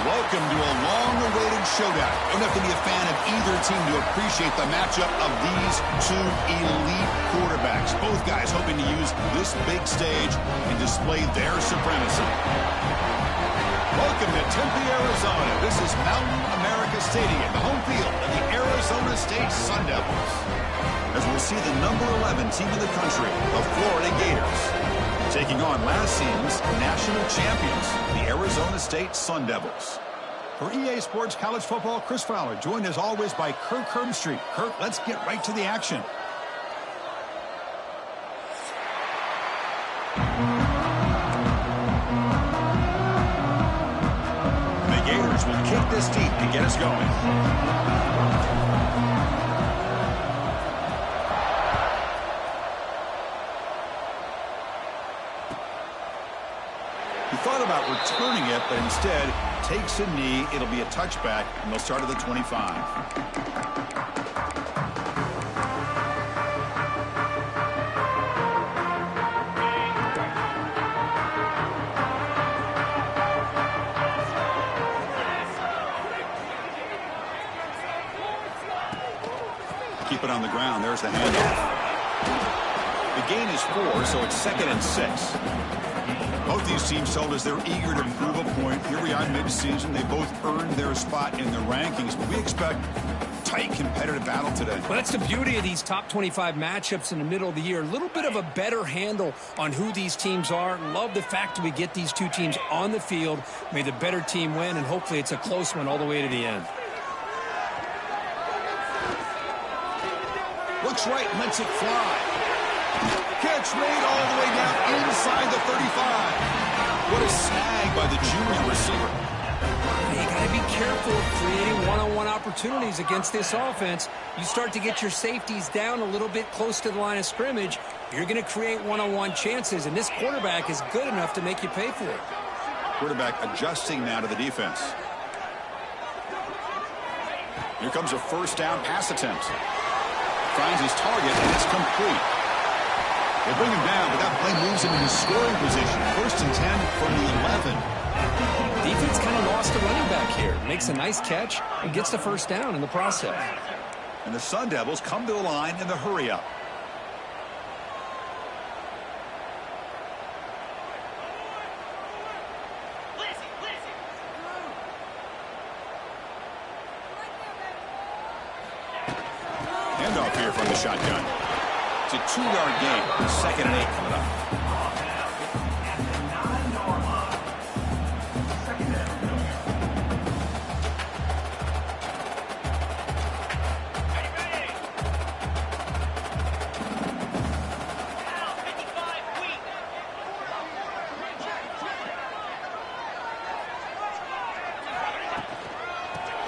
Welcome to a long-awaited showdown. You don't have to be a fan of either team to appreciate the matchup of these two elite quarterbacks. Both guys hoping to use this big stage and display their supremacy. Welcome to Tempe, Arizona. This is Mountain America Stadium, the home field of the Arizona State Sun Devils. As we'll see the number 11 team in the country, the Florida Gators, taking on last season's national champions, the Arizona State Sun Devils. For EA Sports College Football, Chris Fowler, joined as always by Kirk Herbstreit. Kirk, let's get right to the action. The Gators will kick this deep to get us going. He thought about returning it, but instead takes a knee. It'll be a touchback, and they'll start at the 25. Keep it on the ground. There's the handoff. The gain is 4, so it's 2nd and 6. Both these teams told us they're eager to prove a point. Here we are mid-season. They both earned their spot in the rankings, but we expect tight competitive battle today. Well, that's the beauty of these top 25 matchups in the middle of the year. A little bit of a better handle on who these teams are. Love the fact that we get these two teams on the field. May the better team win, and hopefully it's a close one all the way to the end. Looks right, lets it fly. Catch made all the way down inside the 35. What a snag by the junior receiver. You got to be careful of creating one-on-one opportunities against this offense. You start to get your safeties down a little bit close to the line of scrimmage, you're going to create one-on-one chances, and this quarterback is good enough to make you pay for it. Quarterback adjusting now to the defense. Here comes a first down pass attempt. Finds his target, and it's complete. They bring him down, but that play moves him into scoring position. 1st and 10 from the 11. Defense kind of lost a running back here. Makes a nice catch and gets the first down in the process. And the Sun Devils come to the line in the hurry-up. Handoff here from the shotgun. It's a 2-yard gain. 2nd and 8 coming up.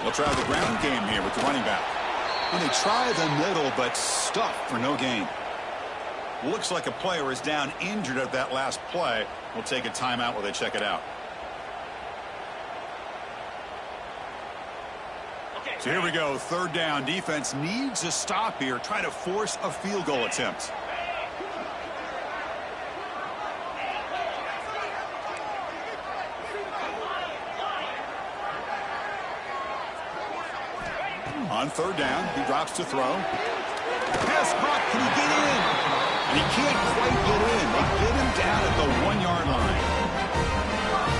They'll try the ground game here with the running back. And they try the middle, but stuffed for no gain. Looks like a player is down injured at that last play. We'll take a timeout while they check it out. So here we go, 3rd down. Defense needs a stop here. Try to force a field goal attempt. On 3rd down, he drops to throw. Pass caught. Can he get in? And he can't quite get in. They get him down at the 1-yard line.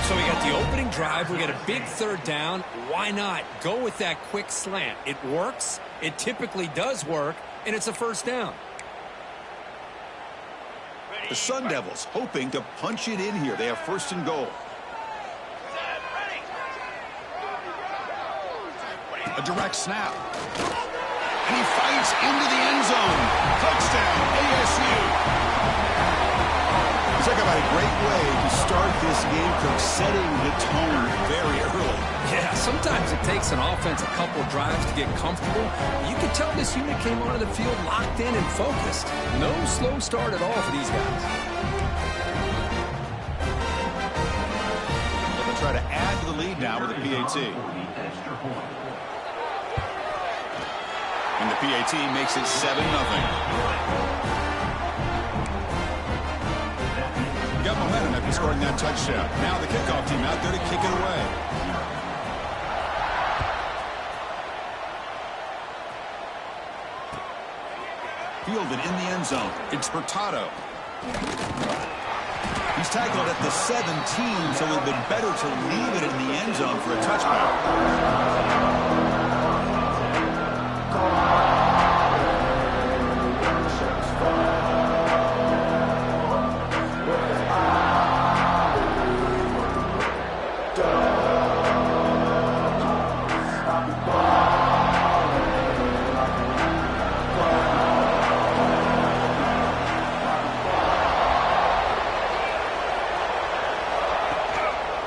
So we got the opening drive. We got a big 3rd down. Why not go with that quick slant? It works. It typically does work. And it's a 1st down. The Sun Devils hoping to punch it in here. They have 1st and goal. A direct snap. And he fights into the end zone. Touchdown, ASU. Talk about a great way to start this game, Kirk, setting the tone very early. Yeah, sometimes it takes an offense a couple drives to get comfortable. You can tell this unit came onto the field locked in and focused. No slow start at all for these guys. They'll try to add to the lead now with a PAT. And the PAT makes it 7-0. Got momentum after scoring that touchdown. Now the kickoff team out there to kick it away. fielded in the end zone. It's Hurtado. He's tackled at the 17, so it would have been better to leave it in the end zone for a touchback.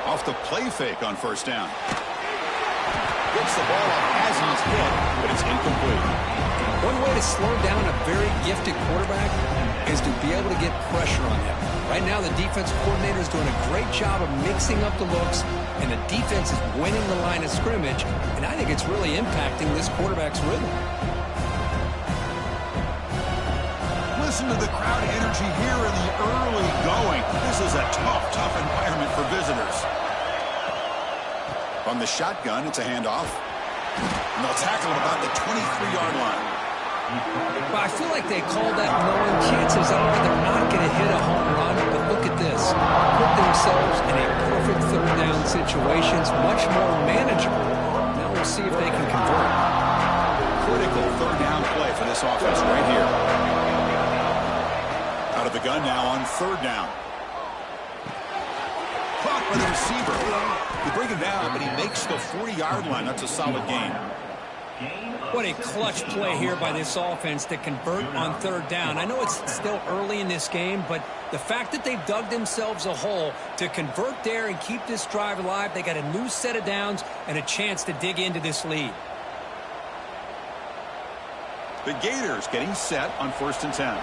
Off the play fake on first down. Gets the ball off as he's hit, but it's incomplete. One way to slow down a very gifted quarterback is to be able to get pressure on him. Right now, the defensive coordinator is doing a great job of mixing up the looks, and the defense is winning the line of scrimmage, and I think it's really impacting this quarterback's rhythm. Listen to the crowd energy here in the early going. This is a tough environment for visitors. From the shotgun, it's a handoff. And they'll tackle him about the 23-yard line. Well, I feel like they called that knowing chances are they're not going to hit a home run, but look at this. Put themselves in a perfect third down situation. It's much more manageable. Now we'll see if they can convert. Critical third down play for this offense right here. Out of the gun now on third down. Caught by the receiver. They bring him down, but he makes the 40-yard line. That's a solid gain. What a clutch play here by this offense to convert on third down. I know it's still early in this game, but the fact that they've dug themselves a hole to convert there and keep this drive alive, they got a new set of downs and a chance to dig into this lead. The Gators getting set on 1st and 10.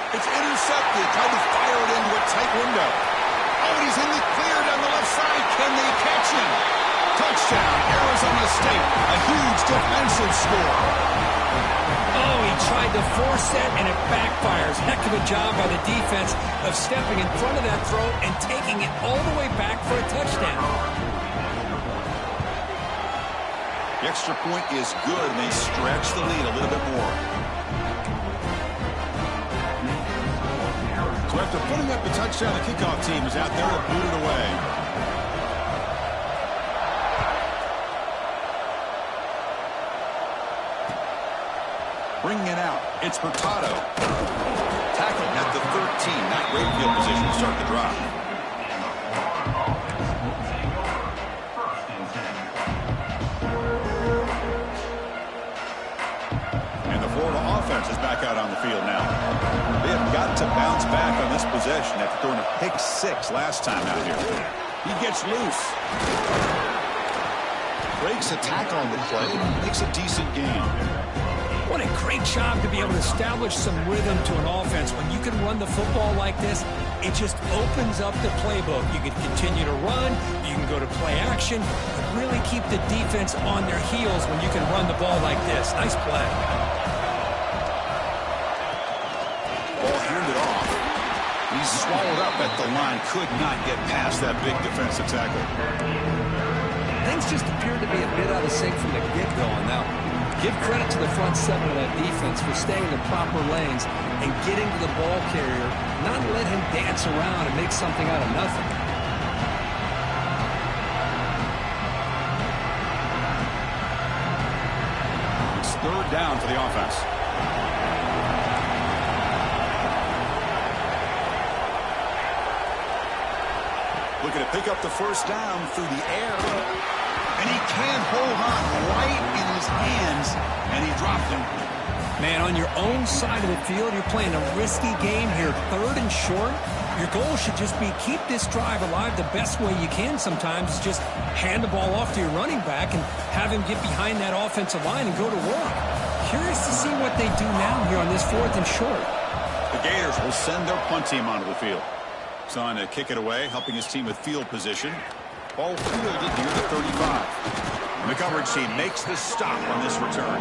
It's intercepted. Tried to fire it into a tight window. Oh, and he's in the clear down the left side. Can they catch him? Touchdown, Arizona State. A huge defensive score. Oh, he tried to force it, and it backfires. Heck of a job by the defense of stepping in front of that throw and taking it all the way back for a touchdown. The extra point is good, and they stretch the lead a little bit more. So after putting up a touchdown, the kickoff team is out there to boot it away. Bringing it out, it's Hurtado. Tackling at the 13, not great field position to start the drive. And the Florida offense is back out on the field now. They have got to bounce back on this possession after throwing a pick 6 last time out here. He gets loose. Breaks a tackle on the play, makes a decent gain. What a great job to be able to establish some rhythm to an offense. When you can run the football like this, it just opens up the playbook. You can continue to run, you can go to play action, really keep the defense on their heels when you can run the ball like this. Nice play. Ball handed off. He's swallowed up at the line. Could not get past that big defensive tackle. Things just appeared to be a bit out of sync from the get-go on that one. Give credit to the front seven of that defense for staying in the proper lanes and getting to the ball carrier, not let him dance around and make something out of nothing. It's third down for the offense. Looking to pick up the first down through the air. And he can't hold on right in his hands, and he dropped him. Man, on your own side of the field, you're playing a risky game here, 3rd and short. Your goal should just be keep this drive alive the best way you can sometimes. Is just hand the ball off to your running back and have him get behind that offensive line and go to work. Curious to see what they do now here on this 4th and short. The Gators will send their punt team onto the field. He's on to kick it away, helping his team with field position. Ball fielded near the 35. The coverage team makes the stop on this return.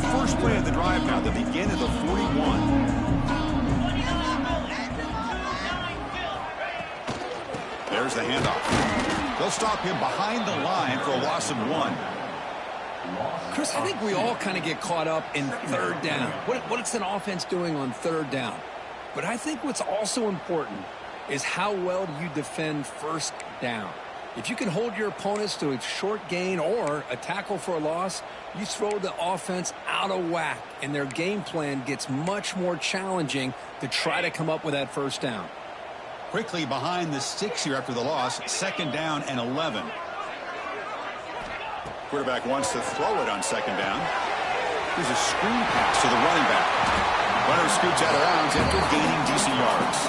the first play of the drive now. They begin at the 41. There's the handoff. They'll stop him behind the line for a loss of 1. Chris, I think we all kind of get caught up in third down. What's an offense doing on third down? But I think what's also important is how well do you defend first down. If you can hold your opponents to a short gain or a tackle for a loss, you throw the offense out of whack, and their game plan gets much more challenging to try to come up with that first down. Quickly behind the sticks here after the loss, 2nd down and 11. Quarterback wants to throw it on 2nd down. Here's a screen pass to the running back. Runner scoots out of bounds after gaining decent yards.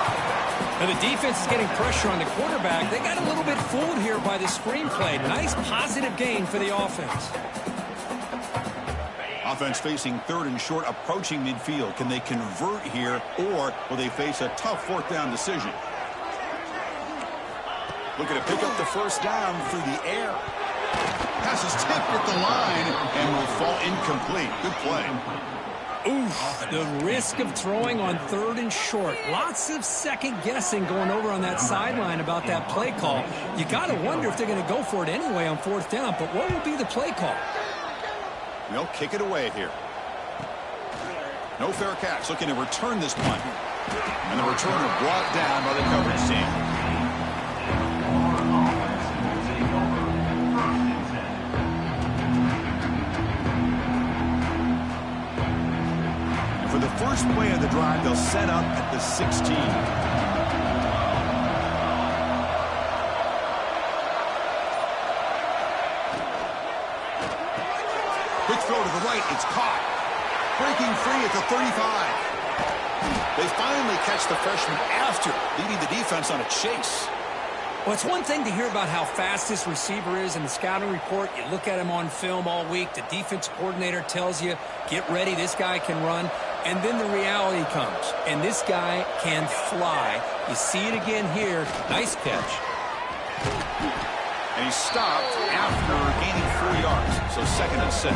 Now the defense is getting pressure on the quarterback. They got a little bit fooled here by the screenplay. Nice positive gain for the offense. Offense facing 3rd and short, approaching midfield. Can they convert here, or will they face a tough 4th down decision? Looking to pick up the first down through the air. Pass is tipped at the line and will fall incomplete. Good play. Oof, the risk of throwing on 3rd and short. Lots of second guessing going over on that sideline about that play call. You got to wonder if they're going to go for it anyway on 4th down, but what will be the play call? They'll kick it away here. No fair catch, looking to return this punt. And the returner brought down by the coverage team. For the first play of the drive, they'll set up at the 16. Quick throw to the right. It's caught. Breaking free at the 35. They finally catch the freshman after leading the defense on a chase. Well, it's one thing to hear about how fast this receiver is in the scouting report. You look at him on film all week. The defense coordinator tells you, get ready, this guy can run. And then the reality comes, and this guy can fly. You see it again here. Nice catch. And he stopped after gaining 4 yards, so 2nd and 6.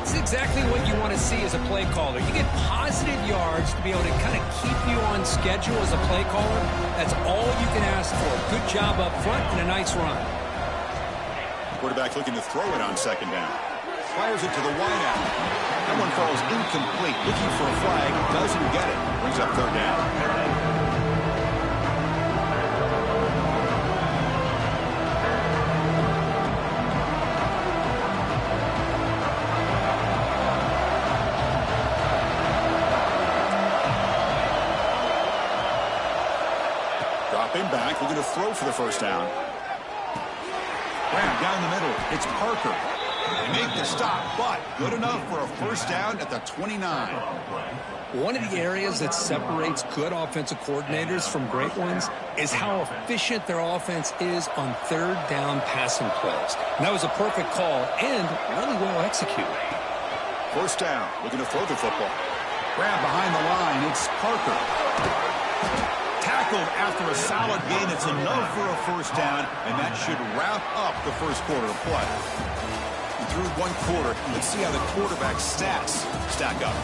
It's exactly what you want to see as a play caller. You get positive yards to be able to kind of keep you on schedule as a play caller. That's all you can ask for. Good job up front and a nice run. Quarterback looking to throw it on 2nd down. Fires it to the wideout. That one falls incomplete. Looking for a flag. Doesn't get it. Brings up 3rd down. Dropping back. Looking to throw for the first down. Grab down the middle. It's Parker. They make the stop, but good enough for a first down at the 29. One of the areas that separates good offensive coordinators from great ones is how efficient their offense is on 3rd down passing plays. And that was a perfect call and really well executed. First down, looking to throw the football. Grab behind the line, it's Parker. Tackled after a solid gain. It's enough for a first down, and that should wrap up the first quarter of play. Through 1 quarter, let's see how the quarterback stats stack up.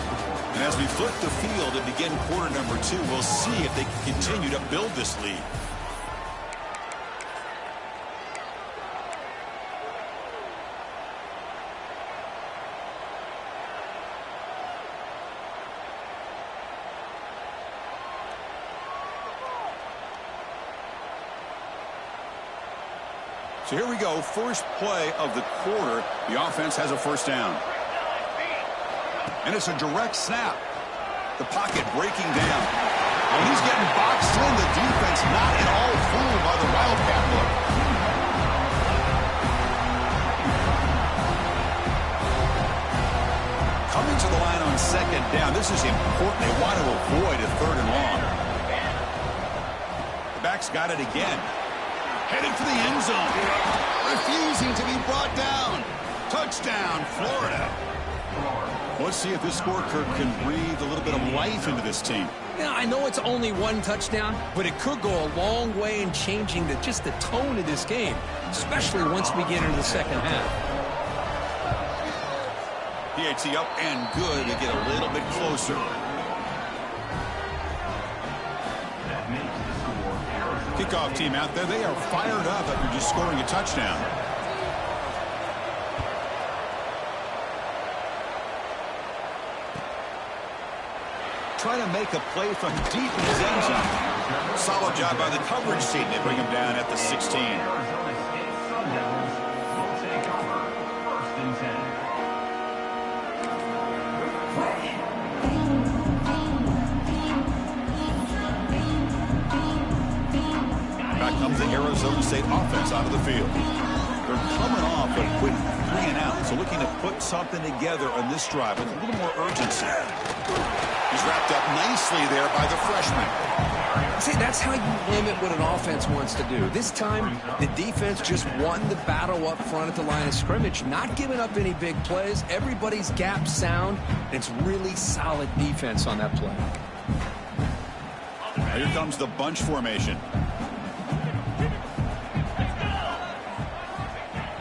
And as we flip the field and begin quarter number 2, we'll see if they can continue to build this lead. So here we go, first play of the quarter. The offense has a first down. And it's a direct snap. The pocket breaking down. And he's getting boxed in. The defense not at all fooled by the Wildcat look. Coming to the line on 2nd down. This is important. They want to avoid a 3rd and long. The back's got it again. Headed for the end zone. Refusing to be brought down. Touchdown, Florida. Let's see if this scorecard can breathe a little bit of life into this team. Yeah, I know it's only 1 touchdown, but it could go a long way in changing just the tone of this game, especially once we get into the second half. He initiates the up and good to get a little bit closer. Kickoff team out there, they are fired up after just scoring a touchdown. Trying to make a play from deep in his end zone. Solid job by the coverage team. They bring him down at the 16. Back comes the Arizona State offense out of the field. They're coming off a quick 3-and-out, so looking to put something together on this drive with a little more urgency. He's wrapped up nicely there by the freshman. See, that's how you limit what an offense wants to do. This time, the defense just won the battle up front at the line of scrimmage, not giving up any big plays. Everybody's gap sound, and it's really solid defense on that play. Here comes the bunch formation.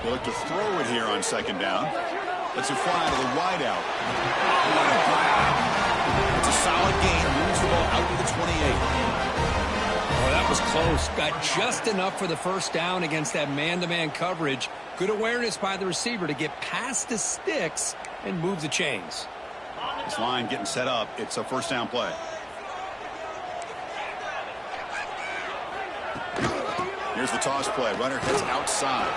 They look to throw it here on second down. Lets it fly to the wideout. What a grab! It's a solid gain. Moves the ball out to the 28. Oh, that was close. Got just enough for the first down against that man-to-man coverage. Good awareness by the receiver to get past the sticks and move the chains. This line getting set up. It's a first down play. Here's the toss play. Runner heads outside.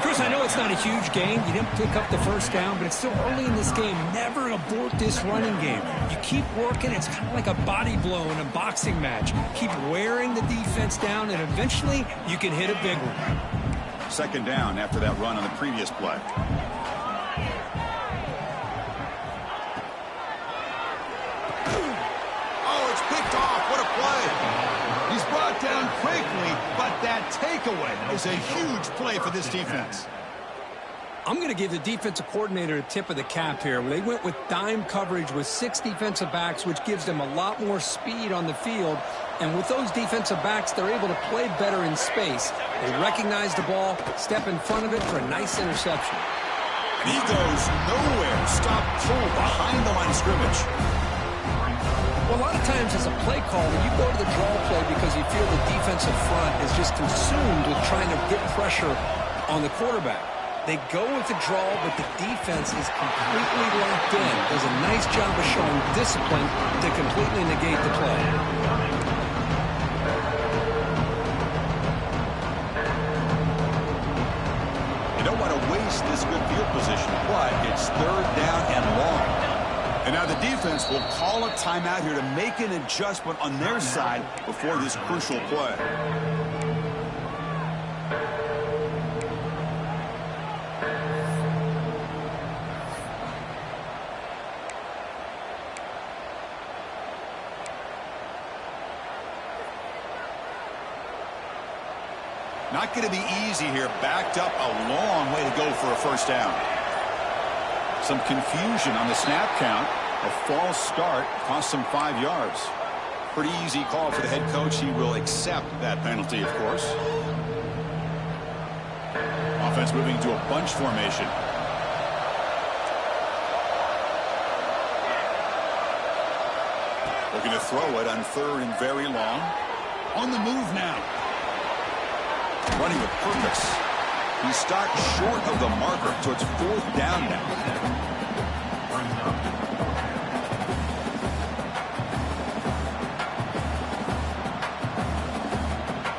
Chris, I know it's not a huge gain. You didn't pick up the first down, but it's still early in this game. Never abort this running game. You keep working. It's kind of like a body blow in a boxing match. Keep wearing the defense down, and eventually you can hit a big one. Second down after that run on the previous play. Oh, it's picked off. What a play. He's brought down quickly, but that takeaway is a huge play for this defense. I'm going to give the defensive coordinator a tip of the cap here. They went with dime coverage with 6 defensive backs, which gives them a lot more speed on the field. And with those defensive backs, they're able to play better in space. They recognize the ball, step in front of it for a nice interception. And he goes nowhere. Stop cold behind the line of scrimmage. Well, a lot of times as a play caller, you go to the draw play because you feel the defensive front is just consumed with trying to get pressure on the quarterback. They go with the draw, but the defense is completely locked in. Does a nice job of showing discipline to completely negate the play. You don't want to waste this good field position, but it's third down and long. And now the defense will call a timeout here to make an adjustment on their side before this crucial play. Not going to be easy here. Backed up a long way to go for a first down. Some confusion on the snap count. A false start cost them 5 yards. Pretty easy call for the head coach. He will accept that penalty, of course. Offense moving to a bunch formation. Looking to throw it on third and very long. On the move now. Running with purpose. He stopped short of the marker, so it's fourth down now.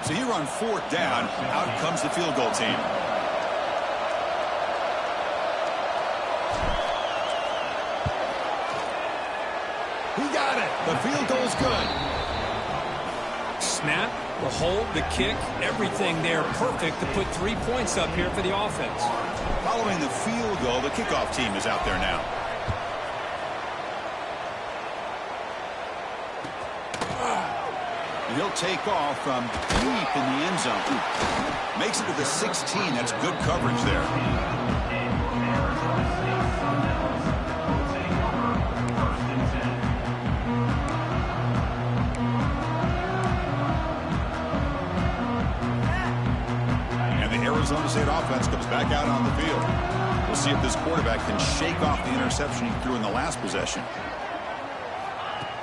So here on fourth down, out comes the field goal team. He got it. The field goal's good. Snap, the hold, the kick, everything there perfect to put 3 points up here for the offense. Following the field goal, the kickoff team is out there now. And he'll take off from deep in the end zone. Makes it to the 16. That's good coverage there. Arizona State offense comes back out on the field. We'll We'll see if this quarterback can shake off the interception he threw in the last possession.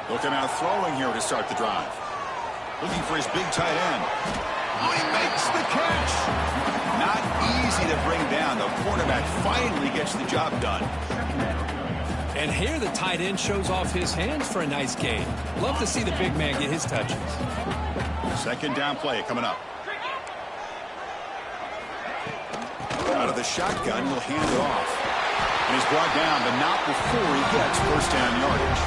Looking out throwing here to start the drive. Looking for his big tight end. Oh, he makes the catch. Not easy to bring down. The quarterback finally gets the job done. And here the tight end shows off his hands for a nice gain. Love to see the big man get his touches. Second down play coming up. Out of the shotgun, he'll hand it off. And he's brought down, but not before he gets first down yardage.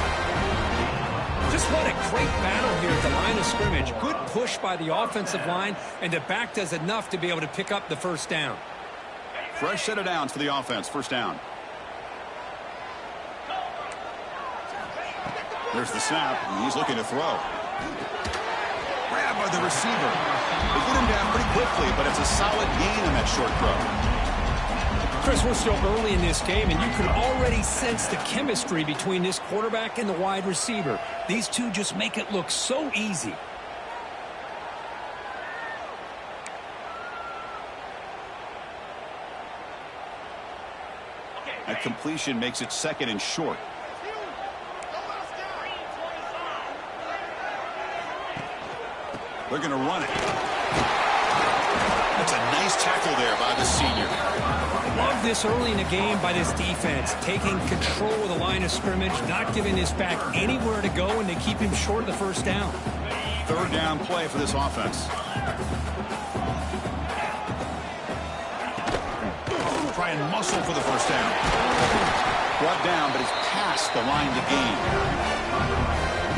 Just what a great battle here at the line of scrimmage. Good push by the offensive line, and the back does enough to be able to pick up the first down. Fresh set of downs for the offense. First down. There's the snap, and he's looking to throw. Grab by the receiver. They get him down pretty quickly, but it's a solid gain on that short throw. Chris, we're still early in this game, and you can already sense the chemistry between this quarterback and the wide receiver. These two just make it look so easy. That completion makes it second and short. They're going to run it. That's a nice tackle there by the senior. Love this early in the game by this defense, taking control of the line of scrimmage, not giving this back anywhere to go, and they keep him short of the first down. Third down play for this offense. Try and muscle for the first down. Brought down, but it's past the line to gain.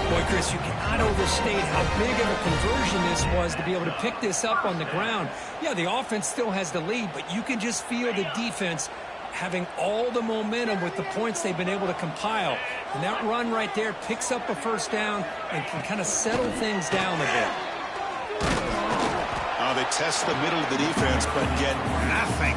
Boy, Chris, you cannot overstate how big of a conversion this was to be able to pick this up on the ground. Yeah, the offense still has the lead, but you can just feel the defense having all the momentum with the points they've been able to compile. And that run right there picks up a first down and can kind of settle things down a bit. Oh, they test the middle of the defense, but get nothing.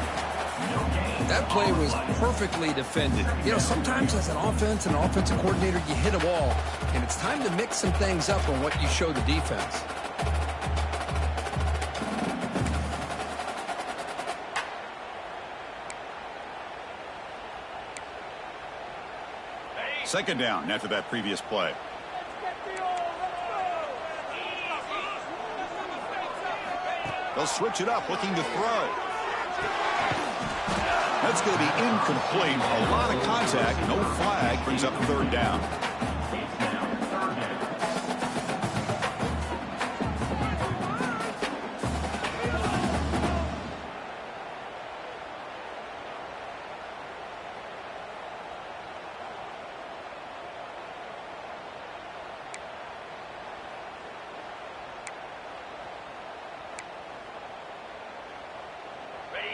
That play was perfectly defended. You know, sometimes as an offense and an offensive coordinator, you hit a wall, and it's time to mix some things up on what you show the defense. Second down after that previous play. They'll switch it up, looking to throw. That's going to be incomplete. A lot of contact. No flag. Brings up third down.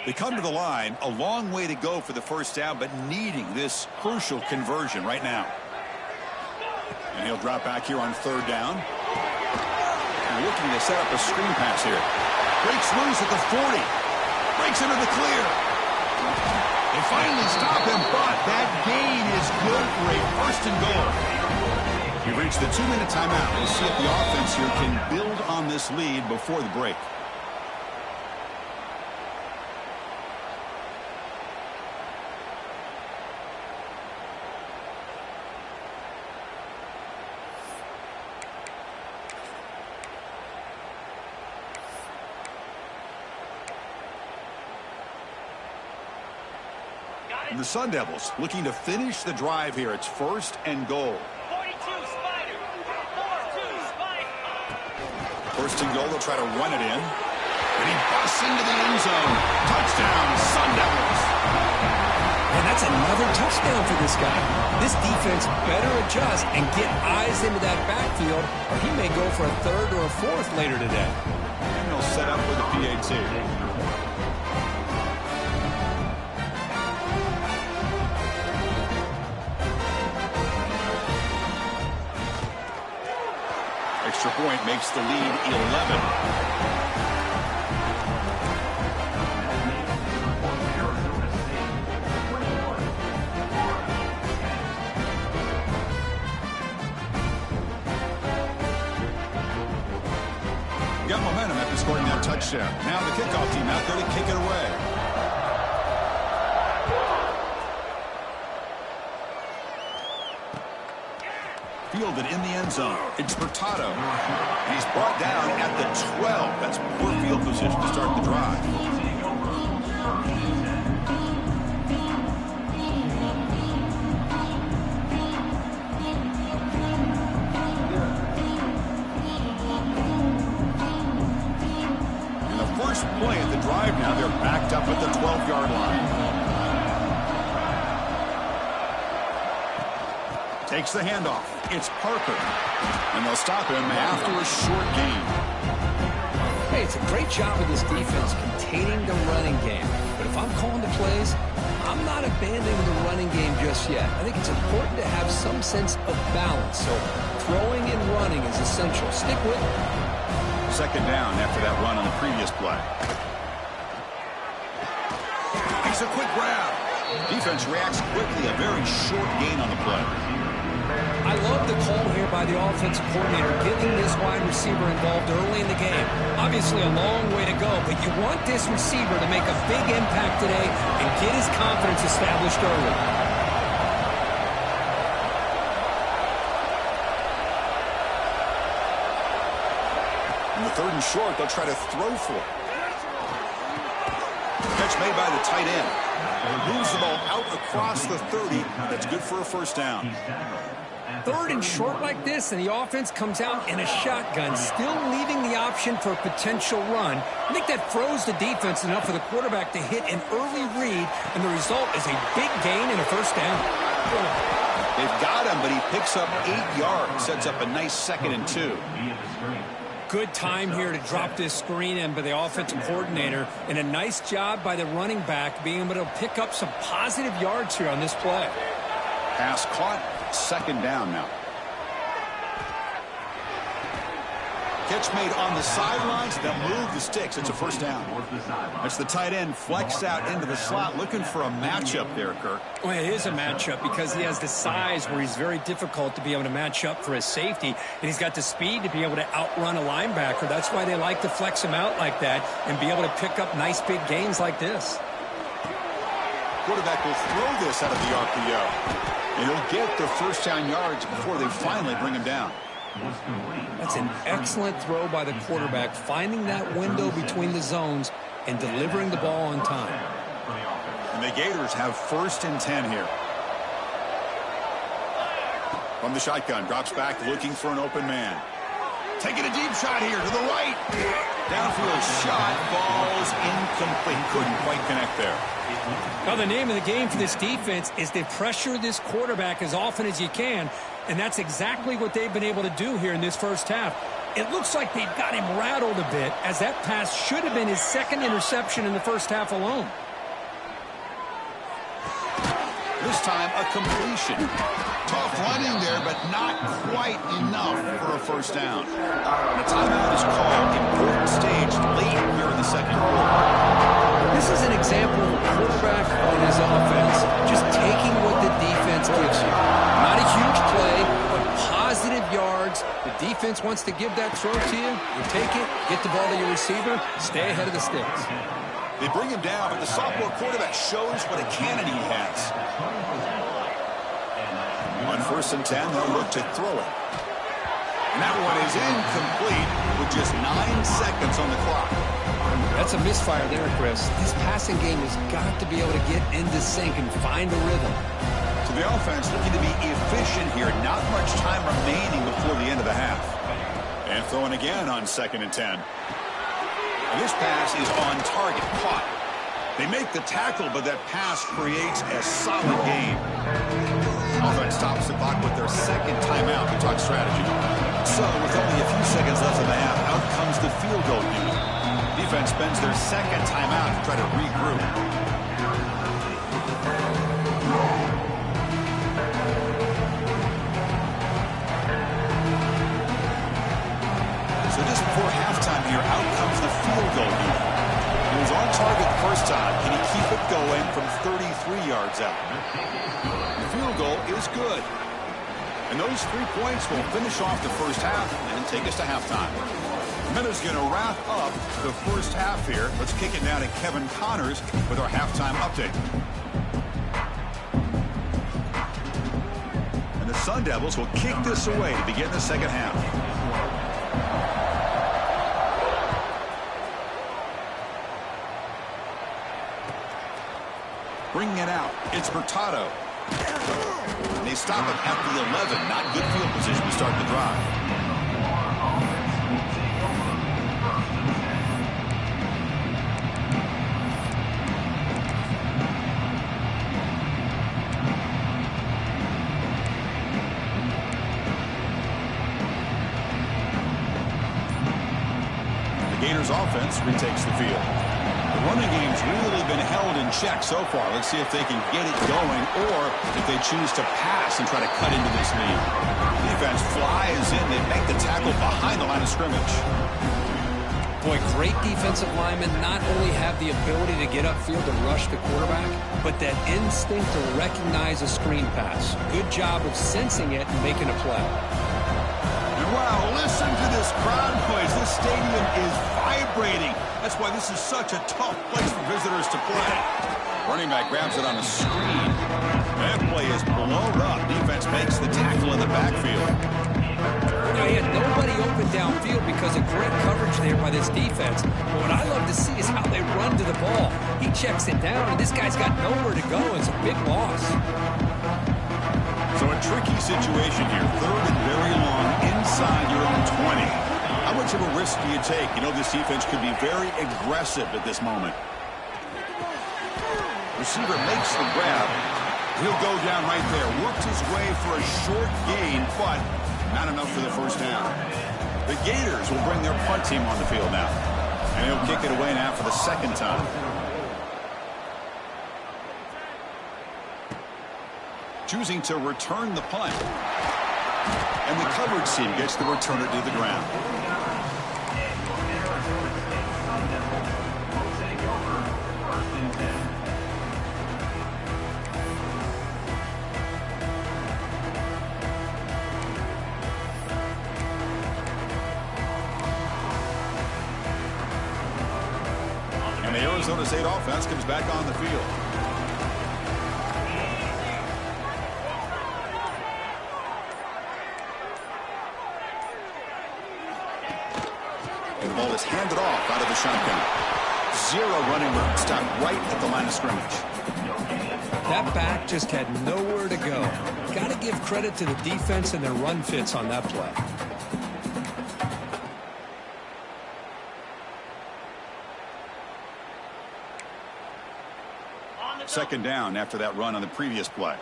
They come to the line, a long way to go for the first down, but needing this crucial conversion right now. And he'll drop back here on third down. And looking to set up a screen pass here. Breaks loose at the 40. Breaks into the clear. They finally stop him, but that gain is good for a first and goal. We reached the 2-minute timeout. We'll see if the offense here can build on this lead before the break. The Sun Devils looking to finish the drive here. It's first and goal. 42 Spider. 4-2 Spider. First and goal, they'll try to run it in. And he busts into the end zone. Touchdown, Sun Devils. And that's another touchdown for this guy. This defense better adjust and get eyes into that backfield, or he may go for a third or a fourth later today. And they'll set up with a PAT. Extra point makes the lead 11. Got momentum after scoring that touchdown. Now the kickoff team out there to kick it away. Fielded in the end zone. It's Hurtado. And he's brought down at the 12. That's poor field position to start the drive. And the first play of the drive now, they're backed up at the 12-yard line. Takes the handoff. It's Parker. And they'll stop him after a short gain. Hey, it's a great job of this defense containing the running game. But if I'm calling the plays, I'm not abandoning the running game just yet. I think it's important to have some sense of balance. So throwing and running is essential. Stick with it. Second down after that run on the previous play. Makes a quick grab. Defense reacts quickly. A very short gain on the play. I love the call here by the offensive coordinator, getting this wide receiver involved early in the game. Obviously a long way to go, but you want this receiver to make a big impact today and get his confidence established early. In the third and short, they'll try to throw for it. Catch made by the tight end. Moves the ball out across the 30. That's good for a first down. Third and short like this, and the offense comes out in a shotgun, still leaving the option for a potential run. I think that froze the defense enough for the quarterback to hit an early read, and the result is a big gain and a first down. They've got him, but he picks up 8 yards, sets up a nice 2nd and 2. Good time here to drop this screen in by the offensive coordinator, and a nice job by the running back being able to pick up some positive yards here on this play. Pass caught, 2nd down now. Catch made on the sidelines. They'll move the sticks. It's a first down. That's the tight end flexed out into the slot, looking for a matchup there, Kirk. Well, it is a matchup because he has the size where he's very difficult to be able to match up for his safety, and he's got the speed to be able to outrun a linebacker. That's why they like to flex him out like that and be able to pick up nice big gains like this. Quarterback will throw this out of the RPO. And he'll get the first down yards before they finally bring him down. That's an excellent throw by the quarterback, finding that window between the zones and delivering the ball on time. And the Gators have 1st and 10 here. From the shotgun, drops back looking for an open man. Taking a deep shot here to the right. Downfield shot falls incomplete. Couldn't quite connect there. Now, the name of the game for this defense is to pressure this quarterback as often as you can, and that's exactly what they've been able to do here in this first half. It looks like they've got him rattled a bit, as that pass should have been his 2nd interception in the first half alone. This time, a completion. Tough running there, but not quite enough for a first down. The timeout is called. Important stage late here in the 2nd quarter. This is an example of a quarterback and his offense just taking what the defense gives you. Not a huge play, but positive yards. The defense wants to give that throw to you. You take it, get the ball to your receiver, stay ahead of the sticks. They bring him down, but the sophomore quarterback shows what a cannon he has. On 1st and 10, they'll look to throw it. And that one is incomplete with just 9 seconds on the clock. That's a misfire there, Chris. This passing game has got to be able to get into sync and find a rhythm. So the offense looking to be efficient here. Not much time remaining before the end of the half. And throwing again on 2nd and 10. And this pass is on target, caught. They make the tackle, but that pass creates a solid gain. Offense stops the clock with their 2nd timeout to talk strategy. So with only a few seconds left in the half, out comes the field goal unit. Defense spends their 2nd timeout to try to regroup. So just before halftime here, out comes the field goal unit. He was on target the first time. Can he keep it going from 33 yards out? The field goal is good. And those 3 points will finish off the first half and take us to halftime. Minutes going to wrap up the first half here. Let's kick it now to Kevin Connors with our halftime update. And the Sun Devils will kick this away to begin the second half. Bringing it out, it's Hurtado. They stop him at the 11. Not good field position to start the drive. The Gators offense retakes the field. The running game's really been held in check so far. Let's see if they can get it going or if they choose to pass and try to cut into this lead. Defense flies in. They make the tackle behind the line of scrimmage. Boy, great defensive linemen not only have the ability to get upfield and rush the quarterback, but that instinct to recognize a screen pass. Good job of sensing it and making a play. And wow, listen to this crowd noise. This stadium is vibrating. That's why this is such a tough place for visitors to play. Running back grabs it on a screen. That play is blown up. Defense makes the tackle in the backfield. Now, he had nobody open downfield because of great coverage there by this defense. But what I love to see is how they run to the ball. He checks it down, and this guy's got nowhere to go. It's a big loss. So a tricky situation here. Third and very long inside your own 20. How much of a risk do you take? You know, this defense could be very aggressive at this moment. Receiver makes the grab. He'll go down right there. Worked his way for a short gain, but not enough for the first down. The Gators will bring their punt team on the field now. And he'll kick it away now for the second time. Choosing to return the punt. And the coverage team gets the returner to the ground. And the Arizona State offense comes back on the field. The ball is handed off out of the shotgun. Zero running room. Stopped right at the line of scrimmage. That back just had nowhere to go. Got to give credit to the defense and their run fits on that play. Second down after that run on the previous play.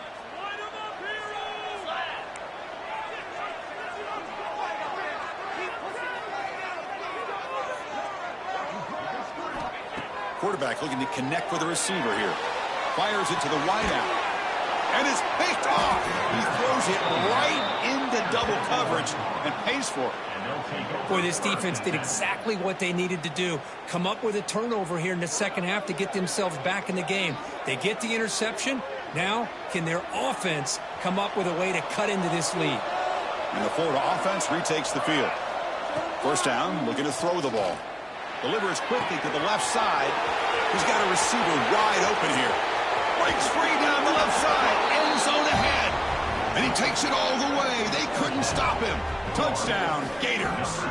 Quarterback looking to connect with the receiver here. Fires it to the wideout. And it's picked off. He throws it right into double coverage and pays for it. Boy, this defense did exactly what they needed to do. Come up with a turnover here in the second half to get themselves back in the game. They get the interception. Now, can their offense come up with a way to cut into this lead? And the Florida offense retakes the field. First down, looking to throw the ball. Delivers quickly to the left side. He's got a receiver wide open here. Breaks free down the left side. End zone ahead. And he takes it all the way. They couldn't stop him. Touchdown, Gators.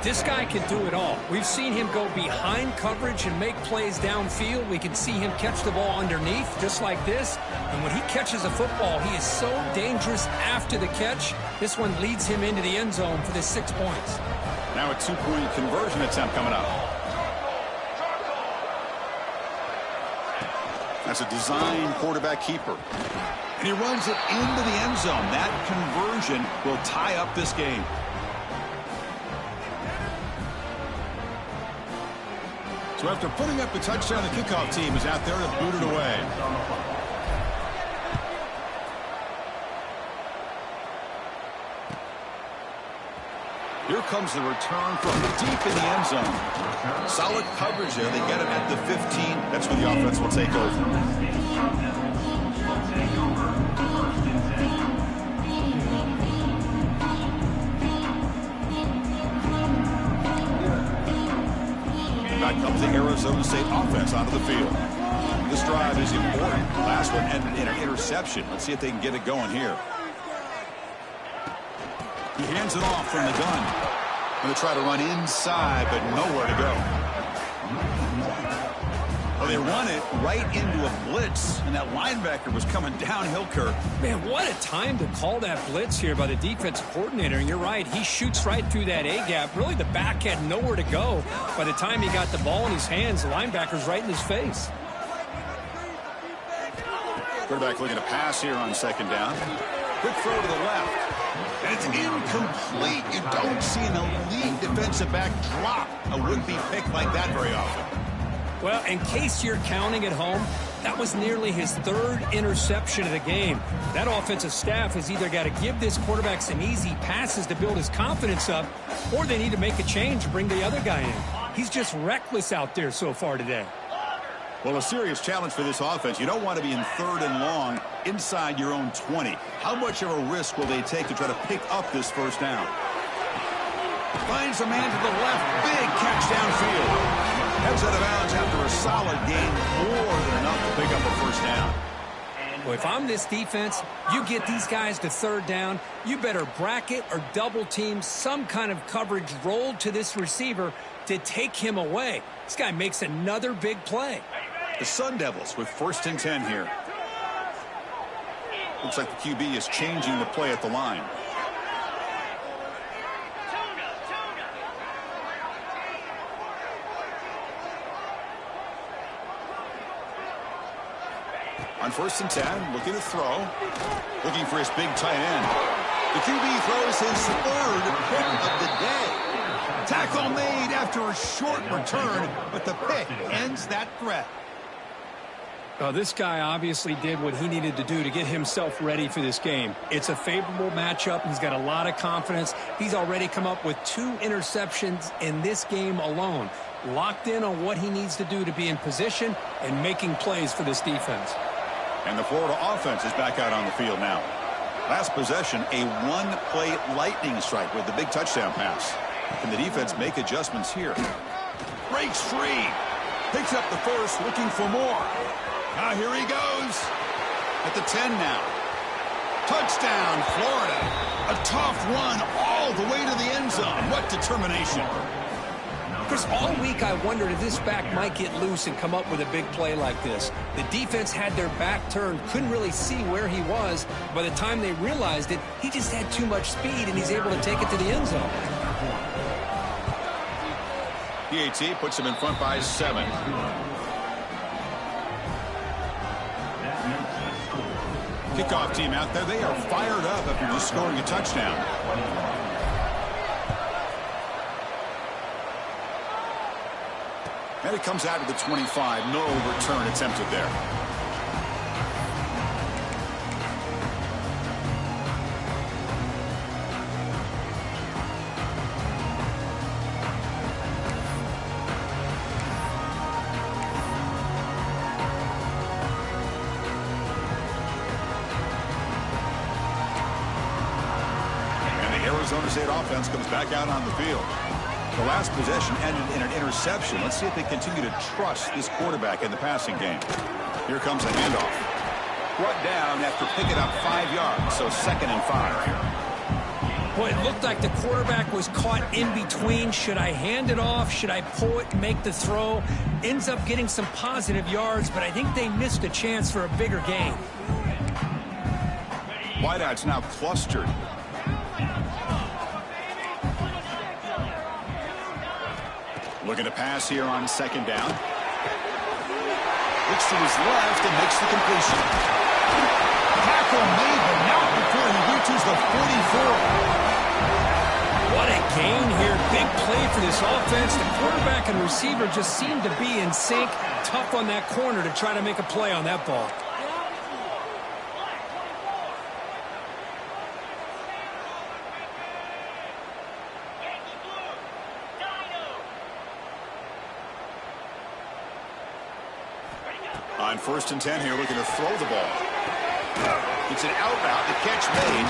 This guy can do it all. We've seen him go behind coverage and make plays downfield. We can see him catch the ball underneath, just like this. And when he catches a football, he is so dangerous after the catch. This one leads him into the end zone for the 6 points. Now a two-point conversion attempt coming up. That's a design quarterback keeper. And he runs it into the end zone. That conversion will tie up this game. So after putting up the touchdown, the kickoff team is out there to boot it away. Here comes the return from deep in the end zone. Solid coverage there. They get him at the 15. That's where the offense will take over. Back comes the Arizona State offense onto the field. This drive is important. Last one ended in an interception. Let's see if they can get it going here. He hands it off from the gun. Going to try to run inside, but nowhere to go. Well, they run it right into a blitz, and that linebacker was coming downhill, Kirk. Man, what a time to call that blitz here by the defensive coordinator. And you're right, he shoots right through that A-gap. Really, the back had nowhere to go. By the time he got the ball in his hands, the linebacker's right in his face. Quarterback looking to pass here on second down. Quick throw to the left. And it's incomplete. You don't see an elite defensive back drop a would-be pick like that very often. Well, in case you're counting at home, that was nearly his third interception of the game. That offensive staff has either got to give this quarterback some easy passes to build his confidence up, or they need to make a change to bring the other guy in. He's just reckless out there so far today. Well, a serious challenge for this offense. You don't want to be in third and long inside your own 20. How much of a risk will they take to try to pick up this first down? Finds a man to the left. Big catch downfield. Heads out of bounds after a solid gain, more than enough to pick up a first down. Well, if I'm this defense, you get these guys to third down, you better bracket or double team some kind of coverage rolled to this receiver to take him away. This guy makes another big play. The Sun Devils with 1st and 10 here. Looks like the QB is changing the play at the line. On 1st and 10, looking to throw. Looking for his big tight end. The QB throws his 3rd pick of the day. Tackle made after a short return, but the pick ends that threat. This guy obviously did what he needed to do to get himself ready for this game. It's a favorable matchup. He's got a lot of confidence. He's already come up with 2 interceptions in this game alone. Locked in on what he needs to do to be in position and making plays for this defense. And the Florida offense is back out on the field now. Last possession, a one-play lightning strike with the big touchdown pass. Can the defense make adjustments here? Breaks free. Picks up the first, looking for more. Now here he goes. At the 10 now. Touchdown, Florida. A tough run all the way to the end zone. What determination. Chris, all week I wondered if this back might get loose and come up with a big play like this. The defense had their back turned, couldn't really see where he was. By the time they realized it, he just had too much speed, and he's able to take it to the end zone. PAT puts him in front by 7. Kickoff team out there, they are fired up after just scoring a touchdown. And it comes out to the 25. No return attempted there. And the Arizona State offense comes back out on the field. The last possession ended in an interception. Let's see if they continue to trust this quarterback in the passing game. Here comes a handoff. Brought down after picking up 5 yards, so 2nd and 5. Boy, it looked like the quarterback was caught in between. Should I hand it off? Should I pull it and make the throw? Ends up getting some positive yards, but I think they missed a chance for a bigger gain. Wideouts now clustered. Looking to pass here on 2nd down. Looks to his left and makes the completion. Tackle made, but not before he reaches the 44. What a gain here. Big play for this offense. The quarterback and receiver just seemed to be in sync. Tough on that corner to try to make a play on that ball. On 1st and 10 here, looking to throw the ball. It's an out route. The catch made.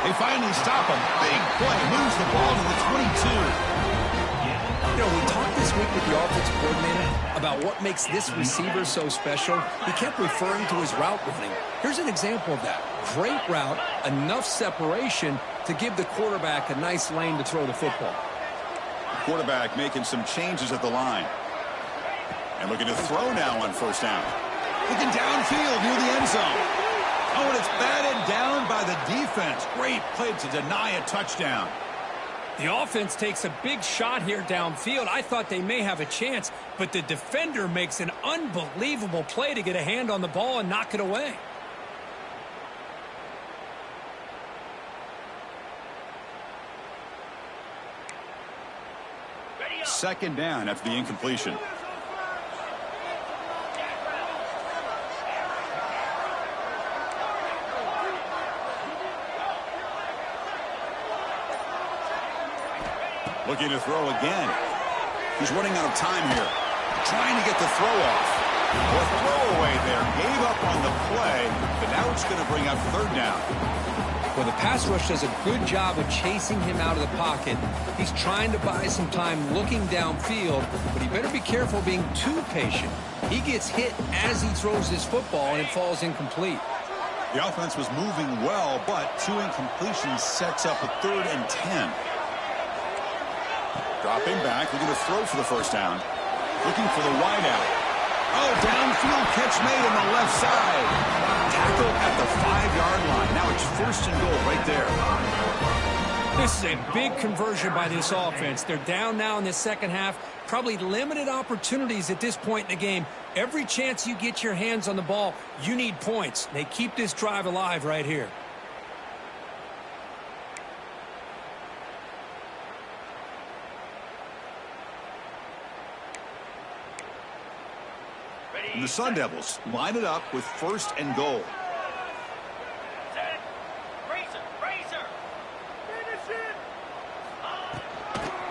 They finally stop him. Big play. Moves the ball to the 22. You know, we talked this week with the offensive coordinator about what makes this receiver so special. He kept referring to his route running. Here's an example of that. Great route, enough separation to give the quarterback a nice lane to throw the football. Quarterback making some changes at the line. And looking to throw now on first down. Looking downfield near the end zone. Oh, and it's batted down by the defense. Great play to deny a touchdown. The offense takes a big shot here downfield. I thought they may have a chance, but the defender makes an unbelievable play to get a hand on the ball and knock it away. Second down after the incompletion. Looking to throw again. He's running out of time here. Trying to get the throw off. The throwaway there. Gave up on the play, but now it's going to bring up third down. Well, the pass rush does a good job of chasing him out of the pocket. He's trying to buy some time looking downfield, but he better be careful being too patient. He gets hit as he throws his football, and it falls incomplete. The offense was moving well, but two incompletions sets up a 3rd and 10. Dropping back, looking to throw for the first down. Looking for the wideout. Oh, downfield catch made on the left side. Tackle at the 5-yard line. Now it's 1st and goal right there. This is a big conversion by this offense. They're down now in the second half. Probably limited opportunities at this point in the game. Every chance you get your hands on the ball, you need points. They keep this drive alive right here. And the Sun Devils line it up with 1st and goal. Set. Racer. Finish it.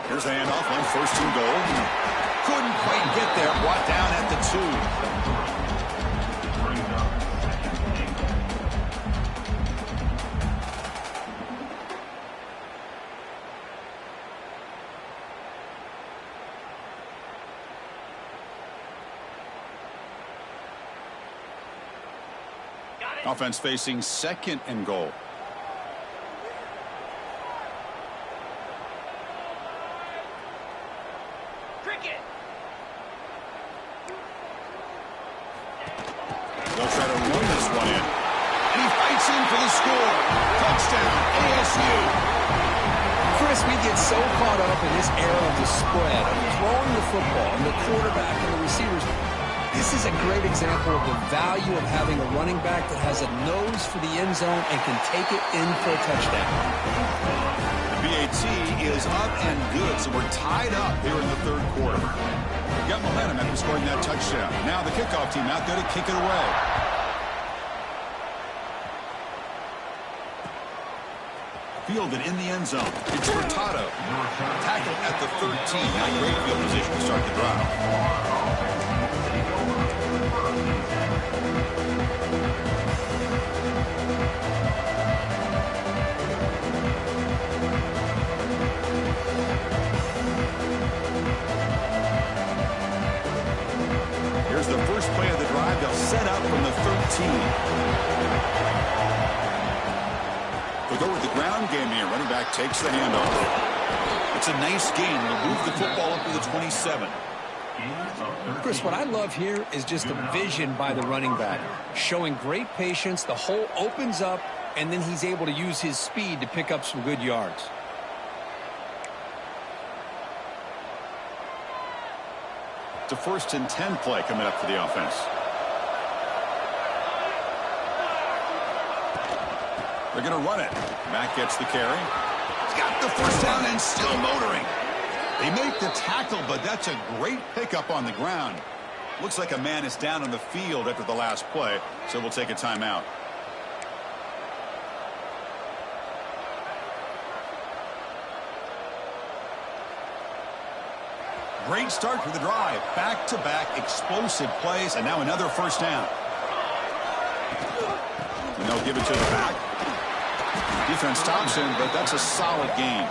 Here's the handoff on 1st and goal. Couldn't quite get there. Brought down at the 2. Offense facing 2nd and goal. Cricket. They'll try to run this one in. And he fights in for the score. Touchdown, ASU. Chris, we get so caught up in this era of the spread, of throwing the football, and the quarterback and the receivers. This is a great example of the value of having a running back that has a nose for the end zone and can take it in for a touchdown. The BAT is up and good, so we're tied up here in the 3rd quarter. We've got momentum after scoring that touchdown. Now the kickoff team out there to kick it away. Fielded in the end zone. It's Furtado. Tackle at the 13. Now great field position to start the drive. Here's the first play of the drive. They'll set up from the 13. They'll go with the ground game here. Running back takes the handoff. It's a nice gain. They'll move the football up to the 27. Chris, what I love here is just the vision by the running back, showing great patience. The hole opens up, and then he's able to use his speed to pick up some good yards. It's a 1st and 10 play coming up for the offense. They're going to run it. Mack gets the carry. He's got the first down and still motoring. They make the tackle, but that's a great pickup on the ground. Looks like a man is down on the field after the last play, so we'll take a timeout. Great start for the drive. Back-to-back explosive plays, and now another first down. And they'll give it to the back. Defense stops him, but that's a solid gain.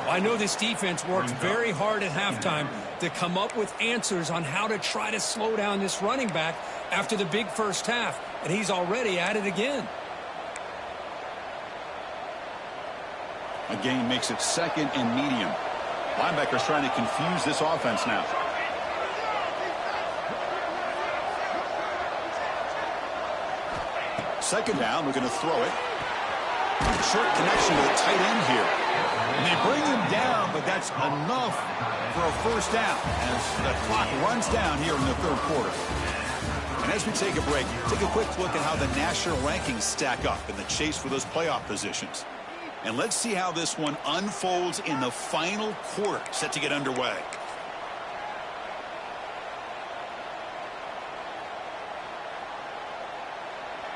I know this defense worked very hard at halftime to come up with answers on how to try to slow down this running back after the big first half, and he's already at it again. A gain makes it second and medium. Linebackers trying to confuse this offense now. Second down, we're going to throw it. Short connection to the tight end here. And they bring him down, but that's enough for a first down as the clock runs down here in the third quarter. And as we take a break, take a quick look at how the national rankings stack up in the chase for those playoff positions. And let's see how this one unfolds in the final quarter, set to get underway.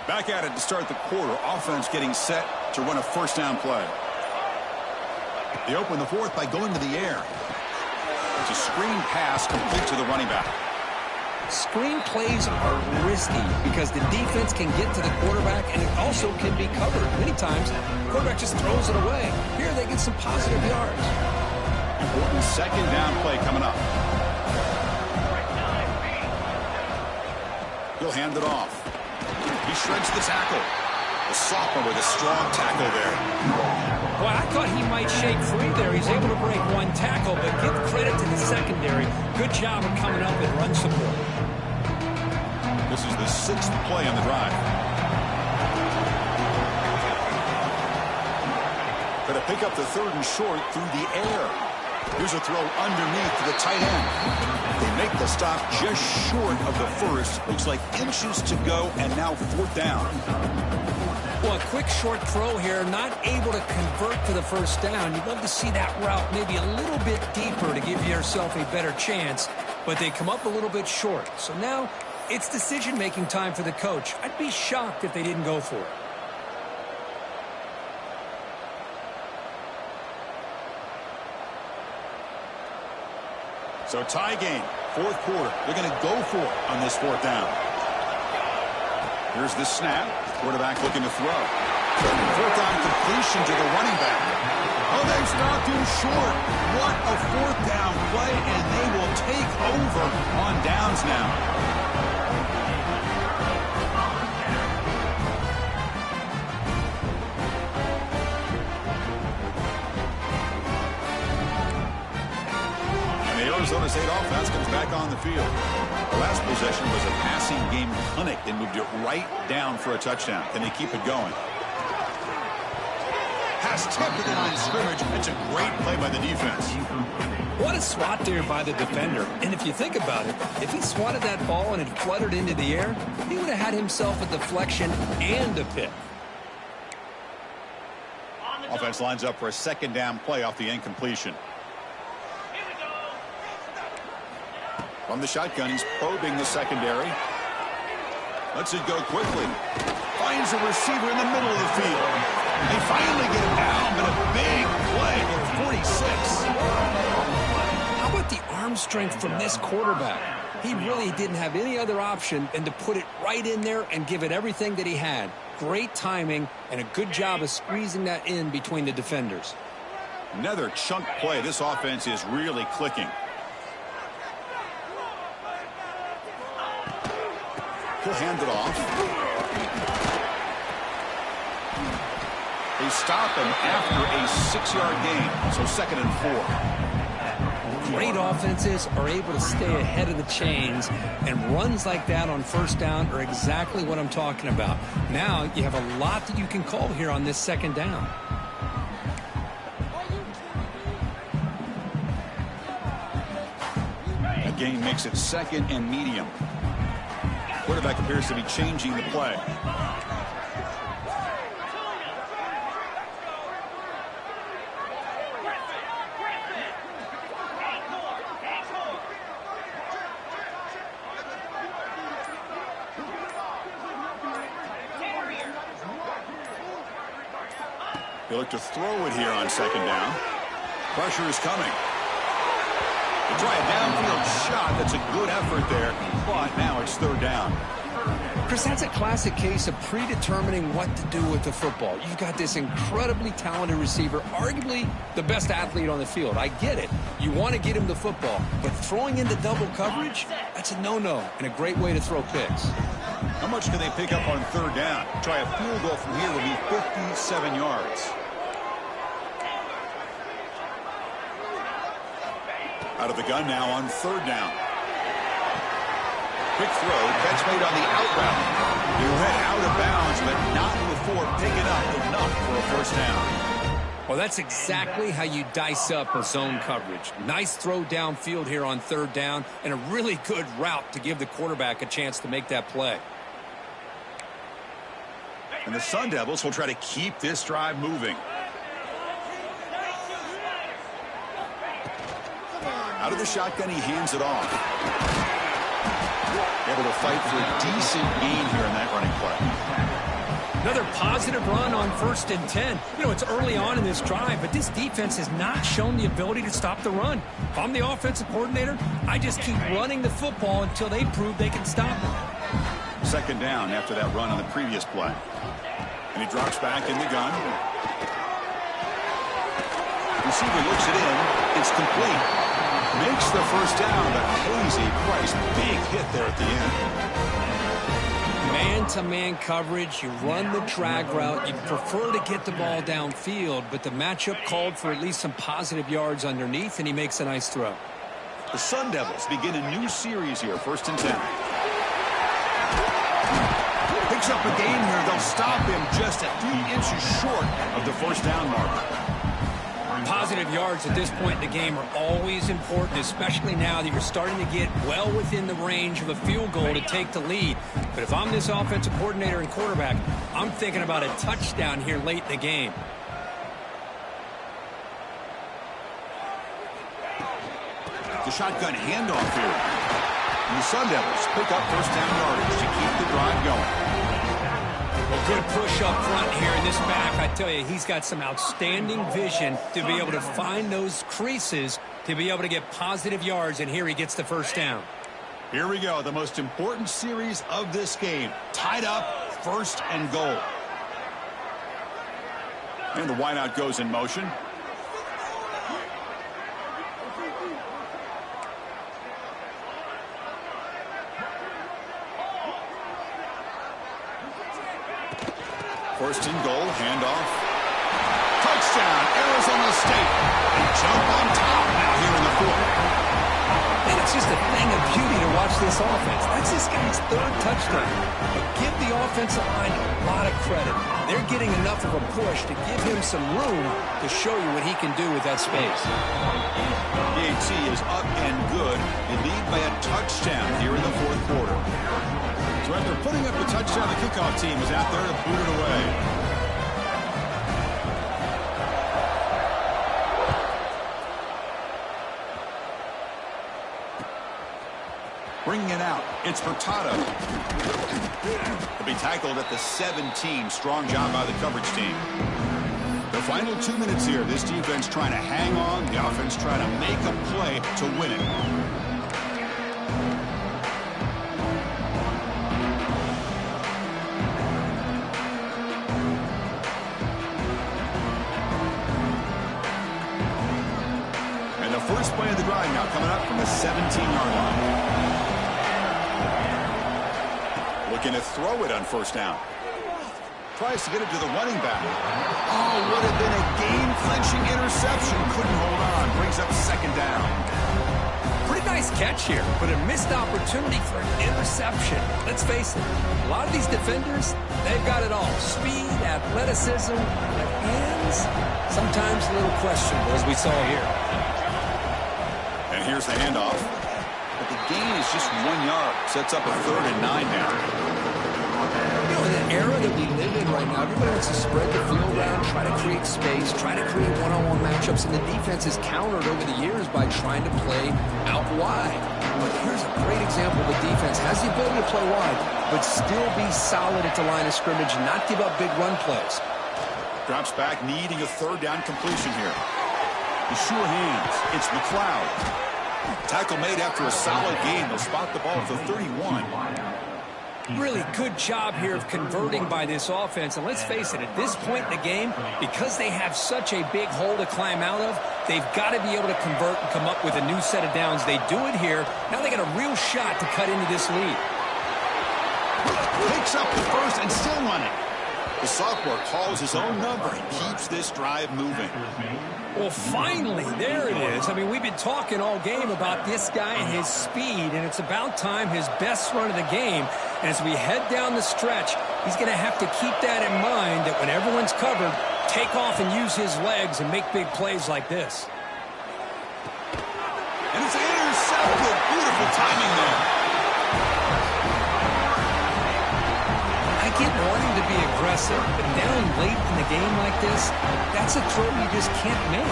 Back at it to start the quarter. Offense getting set to run a first down play. They open the fourth by going to the air. It's a screen pass complete to the running back. Screen plays are risky because the defense can get to the quarterback, and it also can be covered. Many times, the quarterback just throws it away. Here they get some positive yards. Important second down play coming up. He'll hand it off. He shreds the tackle. The sophomore with a strong tackle there. Well, I thought he might shake free there. He's able to break one tackle, but give credit to the secondary. Good job of coming up and run support. This is the sixth play on the drive. Going to pick up the third and short through the air. Here's a throw underneath to the tight end. They make the stop just short of the first. Looks like inches to go, and now fourth down. Well, a quick short throw here, not able to convert to the first down. You'd love to see that route maybe a little bit deeper to give yourself a better chance, but they come up a little bit short. So now it's decision-making time for the coach. I'd be shocked if they didn't go for it. So tie game, fourth quarter. They're going to go for it on this fourth down. Here's the snap. Quarterback looking to throw. Fourth down completion to the running back. Oh, they stopped him short. What a fourth down play, and they will take over on downs now. Arizona State offense comes back on the field. The last possession was a passing game clinic. They moved it right down for a touchdown. Can they keep it going? Pass tipped at the line of scrimmage. That's a great play by the defense. What a swat there by the defender. And if you think about it, if he swatted that ball and it fluttered into the air, he would have had himself a deflection and a pick. Offense lines up for a second down play off the incompletion. From the shotgun, he's probing the secondary. Lets it go quickly. Finds a receiver in the middle of the field. They finally get him down, but a big play for 46. How about the arm strength from this quarterback? He really didn't have any other option than to put it right in there and give it everything that he had. Great timing and a good job of squeezing that in between the defenders. Another chunk play. This offense is really clicking. He'll hand it off. They stop him after a 6-yard gain. So second and 4. Great offenses are able to stay ahead of the chains, and runs like that on first down are exactly what I'm talking about. Now you have a lot that you can call here on this second down. A gain makes it second and medium. Quarterback appears to be changing the play. They look to throw it here on second down. Pressure is coming. Try a downfield shot. That's a good effort there, but now it's third down. Chris, that's a classic case of predetermining what to do with the football. You've got this incredibly talented receiver, arguably the best athlete on the field. I get it. You want to get him the football, but throwing into double coverage, that's a no-no and a great way to throw picks. How much can they pick up on third down? Try a field goal from here would be 57 yards. Out of the gun now on third down. Quick throw, catch made on the out route. He'll head out of bounds, but not before picking up enough for a first down. Well, that's exactly how you dice up a zone coverage. Nice throw downfield here on third down, and a really good route to give the quarterback a chance to make that play. And the Sun Devils will try to keep this drive moving. Out of the shotgun, he hands it off. Able to fight for a decent gain here in that running play. Another positive run on 1st and 10. You know, it's early on in this drive, but this defense has not shown the ability to stop the run. If I'm the offensive coordinator, I just keep running the football until they prove they can stop it. Second down after that run on the previous play. And he drops back in the gun. Receiver looks it in. It's complete. Makes the first down, but Hazy Price, big hit there at the end. Man-to-man coverage, you run the drag route. You prefer to get the ball downfield, but the matchup called for at least some positive yards underneath, and he makes a nice throw. The Sun Devils begin a new series here, 1st and 10. Picks up a gain here. They'll stop him just a few inches short of the first down mark. Positive yards at this point in the game are always important, especially now that you're starting to get well within the range of a field goal to take the lead. But if I'm this offensive coordinator and quarterback, I'm thinking about a touchdown here late in the game. The shotgun handoff here. And the Sun Devils pick up first down yardage to keep the drive going. A good push up front here in this back. I tell you, he's got some outstanding vision to be able to find those creases to be able to get positive yards, and here he gets the first down. Here we go, the most important series of this game. Tied up, 1st and goal. And the wideout goes in motion. First and goal, handoff. Touchdown, Arizona State. They jump on top now here in the 4th. And it's just a thing of beauty to watch this offense. That's this guy's 3rd touchdown. But give the offensive line a lot of credit. They're getting enough of a push to give him some room to show you what he can do with that space. The AT is up and good. They lead by a touchdown here in the 4th quarter. So after putting up the touchdown, the kickoff team is out there to boot it away. Bringing it out, it's Hurtado. He'll be tackled at the 17. Strong job by the coverage team. The final 2 minutes here. This defense trying to hang on. The offense trying to make a play to win it. First play of the drive now coming up from the 17-yard line. Looking to throw it on first down. Tries to get it to the running back. Oh, would have been a game-clinching interception. Couldn't hold on. Brings up 2nd down. Pretty nice catch here, but a missed opportunity for an interception. Let's face it, a lot of these defenders, they've got it all. Speed, athleticism, hands, sometimes a little questionable, as we saw here. And here's the handoff. But the gain is just 1 yard. Sets up a 3rd and 9 now. You know, in the era that we live in right now, everybody wants to spread the field around, try to create space, try to create one-on-one matchups, and the defense is countered over the years by trying to play out wide. But here's a great example of a defense has the ability to play wide, but still be solid at the line of scrimmage and not give up big run plays. Drops back, needing a 3rd down completion here. The sure hands. It's McLeod. Tackle made after a solid gain. They'll spot the ball at the 31. Really good job here of converting by this offense. And let's face it, at this point in the game, because they have such a big hole to climb out of, they've got to be able to convert and come up with a new set of downs. They do it here. Now they got a real shot to cut into this lead. Picks up the first and still running. The sophomore calls his own number and keeps this drive moving. Well, finally, there it is. I mean, we've been talking all game about this guy and his speed, and it's about time his best run of the game. And as we head down the stretch, he's going to have to keep that in mind, that when everyone's covered, take off and use his legs and make big plays like this. And it's intercepted. Beautiful timing there. I get wanting to be aggressive, but down late in the game like this, that's a throw you just can't make.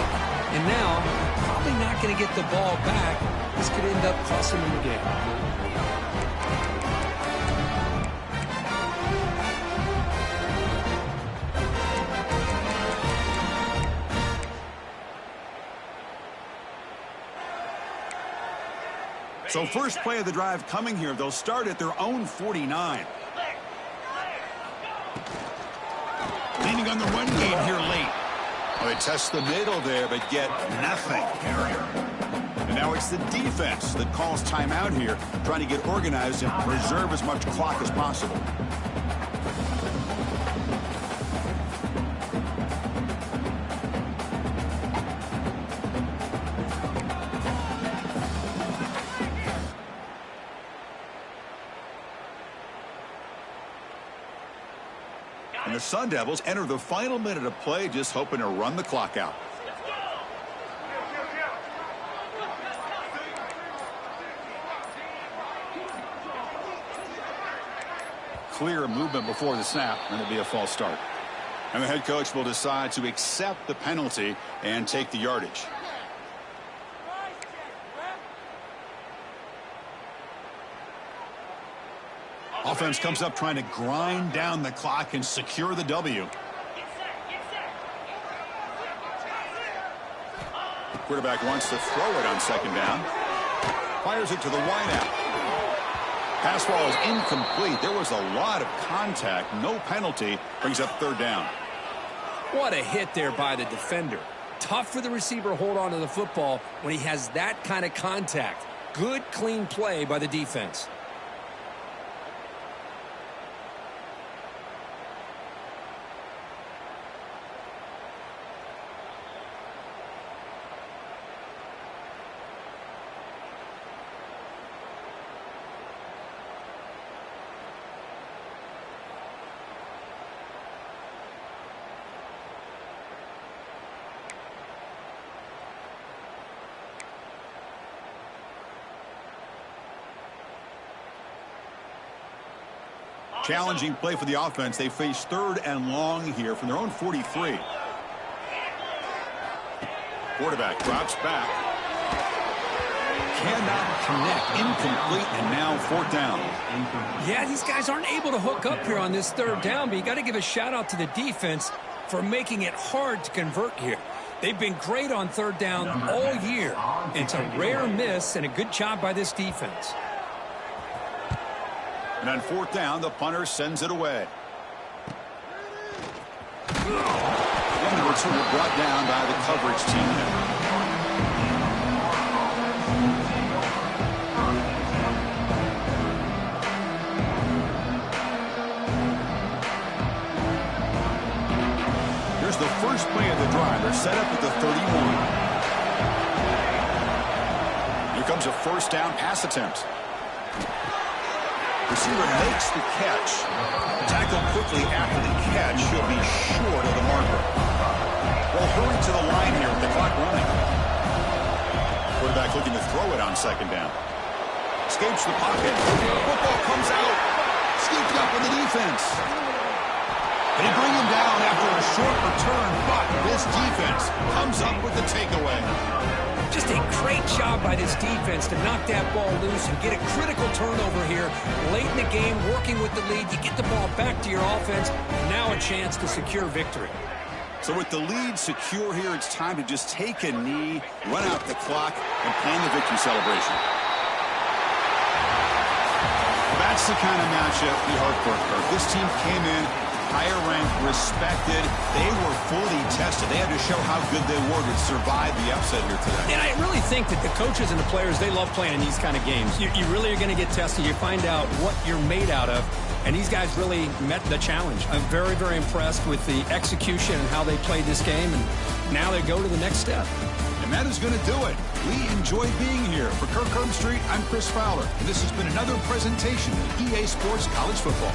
And now, probably not going to get the ball back. This could end up costing him the game. So first play of the drive coming here. They'll start at their own 49. Leaning on the run game here late. Well, they test the middle there, but get nothing. And now it's the defense that calls timeout here, trying to get organized and preserve as much clock as possible. And the Sun Devils enter the final minute of play, just hoping to run the clock out. Clear movement before the snap, and it'll be a false start. And the head coach will decide to accept the penalty and take the yardage. Offense comes up trying to grind down the clock and secure the W. Quarterback wants to throw it on second down. Fires it to the wideout. Pass ball is incomplete. There was a lot of contact. No penalty. Brings up third down. What a hit there by the defender. Tough for the receiver to hold on to the football when he has that kind of contact. Good, clean play by the defense. Challenging play for the offense. They face third and long here from their own 43. Quarterback drops back. Cannot connect. Incomplete, and now fourth down. Yeah, these guys aren't able to hook up here on this third down, but you got to give a shout out to the defense for making it hard to convert here. They've been great on third down all year. It's a rare miss and a good job by this defense. And on fourth down, the punter sends it away. And the return brought down by the coverage team there. Here's the first play of the drive. They're set up at the 31. Here comes a first down pass attempt. Receiver makes the catch. Tackled quickly after the catch. He'll be short of the marker. Well, hurry to the line here with the clock running. Quarterback looking to throw it on second down. Escapes the pocket. Football comes out. Scooped up with the defense. They bring him down after a short return, but this defense comes up with the takeaway. Just a great job by this defense to knock that ball loose and get a critical turnover here late in the game, working with the lead. You get the ball back to your offense, and now a chance to secure victory. So with the lead secure here, it's time to just take a knee, run out the clock, and plan the victory celebration. That's That's the kind of matchup we hope for, Kirk. This team came in higher ranked, respected. They were fully tested. They had to show how good they were to survive the upset here today. And I really think that the coaches and the players, they love playing in these kind of games. You really are going to get tested. You find out what you're made out of. And these guys really met the challenge. I'm very, very impressed with the execution and how they played this game. And now they go to the next step. And that is going to do it. We enjoy being here. For Kirk Herbstreit, I'm Chris Fowler. And this has been another presentation of EA Sports College Football.